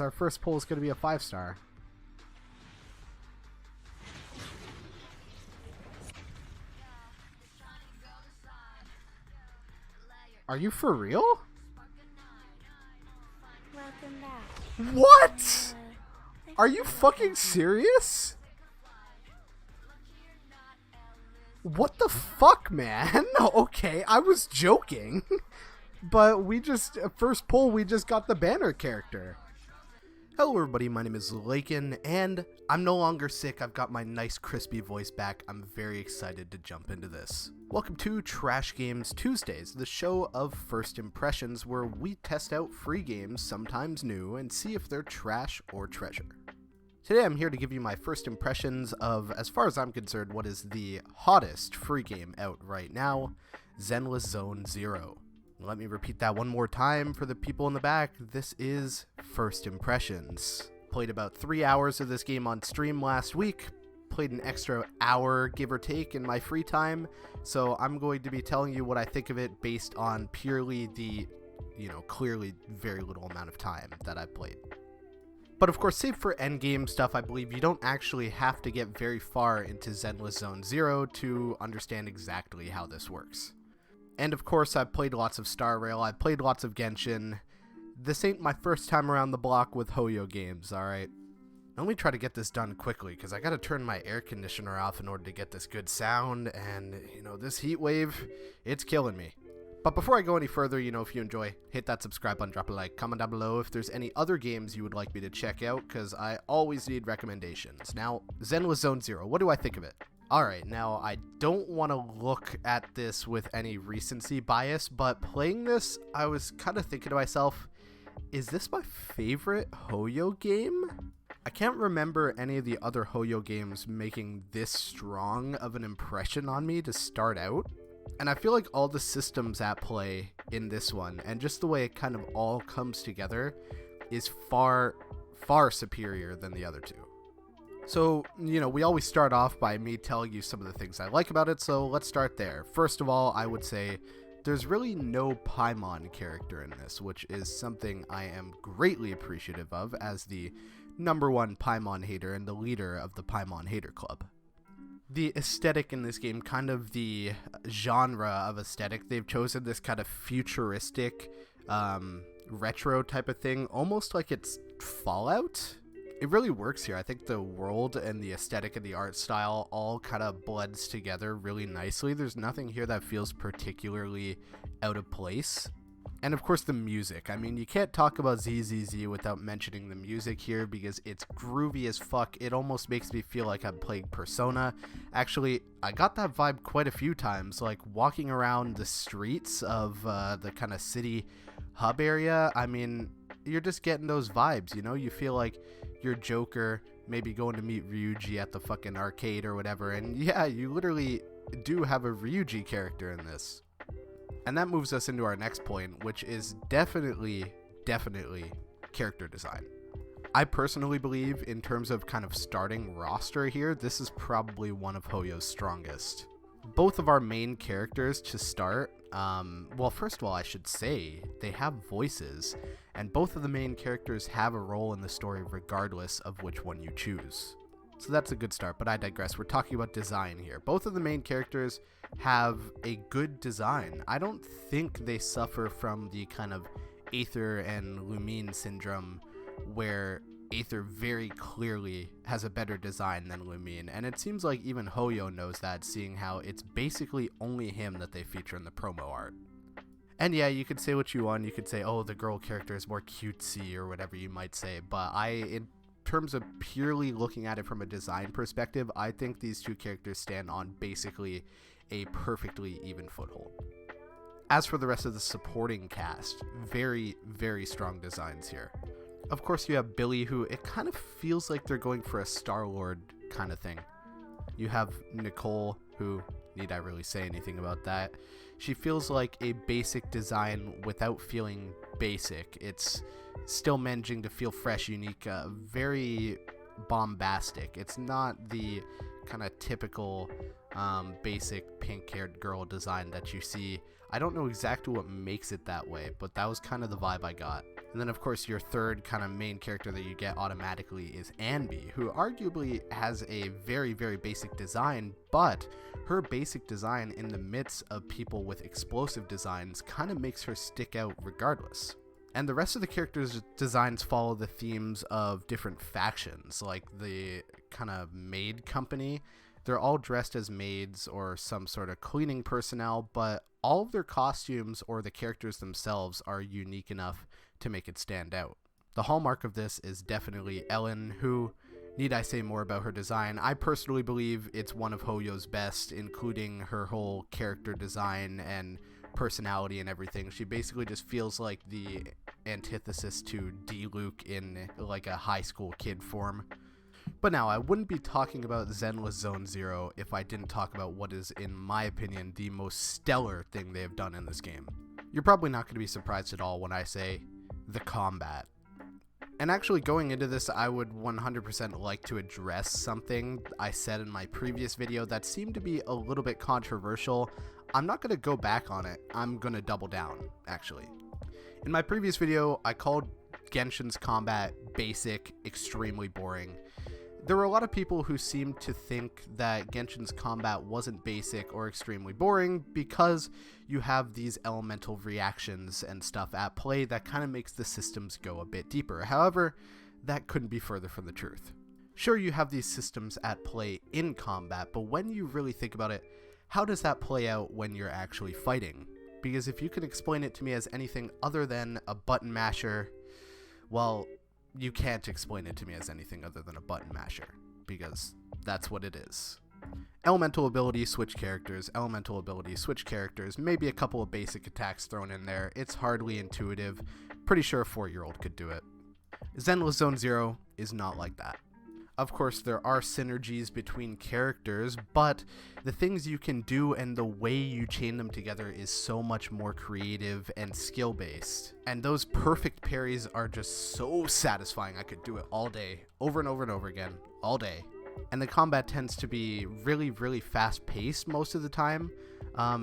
Our first poll is going to be a 5-star. Are you for real? Welcome back. What? Are you fucking serious? What the fuck, man? Okay, I was joking. But first poll, we just got the banner character. Hello everybody, my name is Lakin, and I'm no longer sick. I've got my nice crispy voice back. I'm very excited to jump into this. Welcome to Trash Games Tuesdays, the show of first impressions where we test out free games, sometimes new, and see if they're trash or treasure. Today I'm here to give you my first impressions of, as far as I'm concerned, what is the hottest free game out right now, Zenless Zone Zero. Let me repeat that one more time for the people in the back. This is First Impressions. Played about 3 hours of this game on stream last week. Played an extra hour, give or take, in my free time. So I'm going to be telling you what I think of it based on purely the, clearly very little amount of time that I've played. But of course, save for endgame stuff, I believe you don't actually have to get very far into Zenless Zone Zero to understand exactly how this works. And of course, I've played lots of Star Rail, I've played lots of Genshin. This ain't my first time around the block with Hoyo games, alright? Let me try to get this done quickly, because I gotta turn my air conditioner off in order to get this good sound, and, this heat wave, it's killing me. But before I go any further, if you enjoy, hit that subscribe button, drop a like, comment down below if there's any other games you would like me to check out, because I always need recommendations. Now, Zenless Zone Zero, what do I think of it? Alright, now I don't want to look at this with any recency bias, but playing this, I was kind of thinking to myself, is this my favorite Hoyo game? I can't remember any of the other Hoyo games making this strong of an impression on me to start out. And I feel like all the systems at play in this one, and just the way it kind of all comes together, is far, far superior than the other two. So, we always start off by me telling you some of the things I like about it, so let's start there. First of all, I would say there's really no Paimon character in this, which is something I am greatly appreciative of as the #1 Paimon hater and the leader of the Paimon hater club. The aesthetic in this game, kind of the genre of aesthetic, they've chosen this kind of futuristic, retro type of thing, almost like it's Fallout. It really works here. I think the world and the aesthetic and the art style all kind of blends together really nicely. There's nothing here that feels particularly out of place. And of course the music. I mean, you can't talk about ZZZ without mentioning the music here because it's groovy as fuck. It almost makes me feel like I'm playing Persona. Actually, I got that vibe quite a few times, like walking around the streets of the kind of city hub area. I mean, you're just getting those vibes, you feel like you're Joker, maybe going to meet Ryuji at the fucking arcade or whatever, and yeah, you literally do have a Ryuji character in this. And that moves us into our next point, which is definitely character design. I personally believe, in terms of kind of starting roster here, this is probably one of Hoyo's strongest. Both of our main characters to start, well, first of all, I should say they have voices, and both of the main characters have a role in the story regardless of which one you choose. So that's a good start, but I digress. We're talking about design here. Both of the main characters have a good design. I don't think they suffer from the kind of Aether and Lumine syndrome where Aether very clearly has a better design than Lumine, and it seems like even Hoyo knows that, seeing how it's basically only him that they feature in the promo art. And yeah, you could say what you want, you could say, oh, the girl character is more cutesy or whatever you might say, but in terms of purely looking at it from a design perspective, I think these two characters stand on basically a perfectly even foothold. As for the rest of the supporting cast, very, very strong designs here. Of course, you have Billy, who it kind of feels like they're going for a Star-Lord kind of thing. You have Nicole, who, need I really say anything about that? She feels like a basic design without feeling basic. It's still managing to feel fresh, unique, very bombastic. It's not the kind of typical basic pink-haired girl design that you see. I don't know exactly what makes it that way, but that was kind of the vibe I got. And then, of course, your third kind of main character that you get automatically is Anby, who arguably has a very, very basic design, but her basic design in the midst of people with explosive designs kind of makes her stick out regardless. And the rest of the characters' designs follow the themes of different factions, like the kind of maid company. They're all dressed as maids or some sort of cleaning personnel, but all of their costumes or the characters themselves are unique enough to make it stand out. The hallmark of this is definitely Ellen, who, need I say more about her design? I personally believe it's one of Hoyo's best, including her whole character design and personality and everything. She basically just feels like the antithesis to D-Luke in like a high school kid form. But now, I wouldn't be talking about Zenless Zone Zero if I didn't talk about what is, in my opinion, the most stellar thing they have done in this game. You're probably not going to be surprised at all when I say the combat. And actually, going into this, I would 100% like to address something I said in my previous video that seemed to be a little bit controversial. I'm not going to go back on it. I'm going to double down, actually. In my previous video, I called Genshin's combat basic, extremely boring. There were a lot of people who seemed to think that Genshin's combat wasn't basic or extremely boring because you have these elemental reactions and stuff at play that kind of makes the systems go a bit deeper. However, that couldn't be further from the truth. Sure, you have these systems at play in combat, but when you really think about it, how does that play out when you're actually fighting? Because if you can explain it to me as anything other than a button masher, well, you can't explain it to me as anything other than a button masher, because that's what it is. Elemental ability, switch characters, elemental ability, switch characters, maybe a couple of basic attacks thrown in there. It's hardly intuitive. Pretty sure a 4-year-old could do it. Zenless Zone Zero is not like that. Of course, there are synergies between characters, but the things you can do and the way you chain them together is so much more creative and skill-based. And those perfect parries are just so satisfying. I could do it all day, over and over and over again, all day. And the combat tends to be really, really fast-paced most of the time. I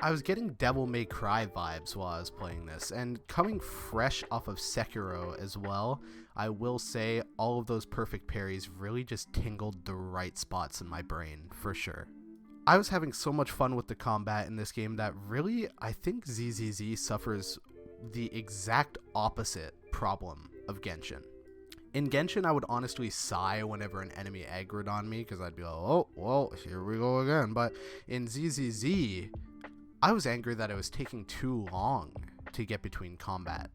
was getting Devil May Cry vibes while I was playing this, and coming fresh off of Sekiro as well, I will say all of those perfect parries really just tingled the right spots in my brain, for sure. I was having so much fun with the combat in this game that really, I think ZZZ suffers the exact opposite problem of Genshin. In Genshin, I would honestly sigh whenever an enemy aggroed on me, because I'd be like, oh, well, here we go again. But in ZZZ, I was angry that it was taking too long to get between combat.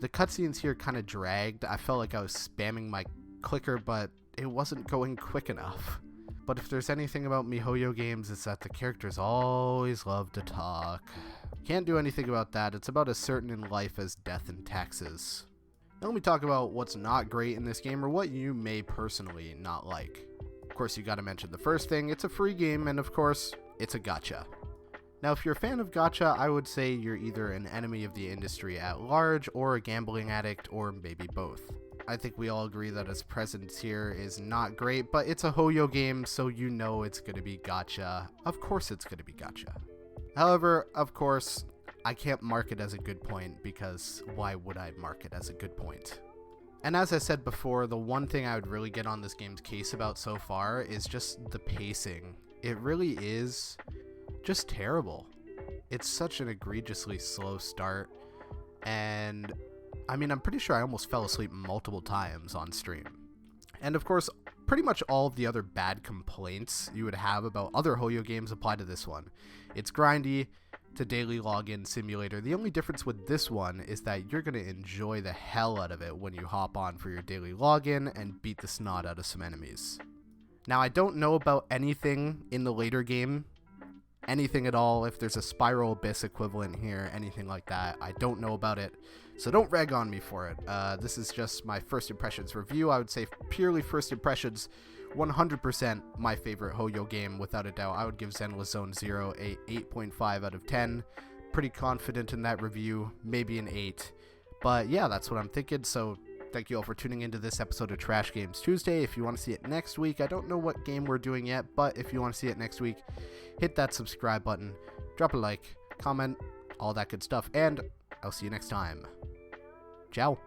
The cutscenes here kind of dragged. I felt like I was spamming my clicker, but it wasn't going quick enough. But if there's anything about MiHoYo games, it's that the characters always love to talk. Can't do anything about that. It's about as certain in life as death and taxes. Now let me talk about what's not great in this game, or what you may personally not like. Of course, you gotta mention the first thing, it's a free game, and of course, it's a gacha. Now, if you're a fan of gacha, I would say you're either an enemy of the industry at large, or a gambling addict, or maybe both. I think we all agree that its presence here is not great, but it's a Hoyo game, so you know it's gonna be gacha. Of course it's gonna be gacha. However, of course, I can't mark it as a good point, because why would I mark it as a good point? And as I said before, the one thing I would really get on this game's case about so far is just the pacing. It really is just terrible. It's such an egregiously slow start, and I mean, I'm pretty sure I almost fell asleep multiple times on stream. And of course, pretty much all of the other bad complaints you would have about other Hoyo games apply to this one. It's grindy, it's a daily login simulator. The only difference with this one is that you're going to enjoy the hell out of it when you hop on for your daily login and beat the snot out of some enemies. Now, I don't know about anything in the later game, anything at all. If there's a Spiral Abyss equivalent here, anything like that, I don't know about it, so don't rag on me for it. This is just my first impressions review. I would say purely first impressions, 100% my favorite Hoyo game, without a doubt. I would give Zenless Zone Zero a 8.5 out of 10. Pretty confident in that review, maybe an 8. But yeah, that's what I'm thinking, so thank you all for tuning into this episode of Trash Games Tuesday. If you want to see it next week, I don't know what game we're doing yet, but if you want to see it next week, hit that subscribe button, drop a like, comment, all that good stuff, and I'll see you next time. Ciao.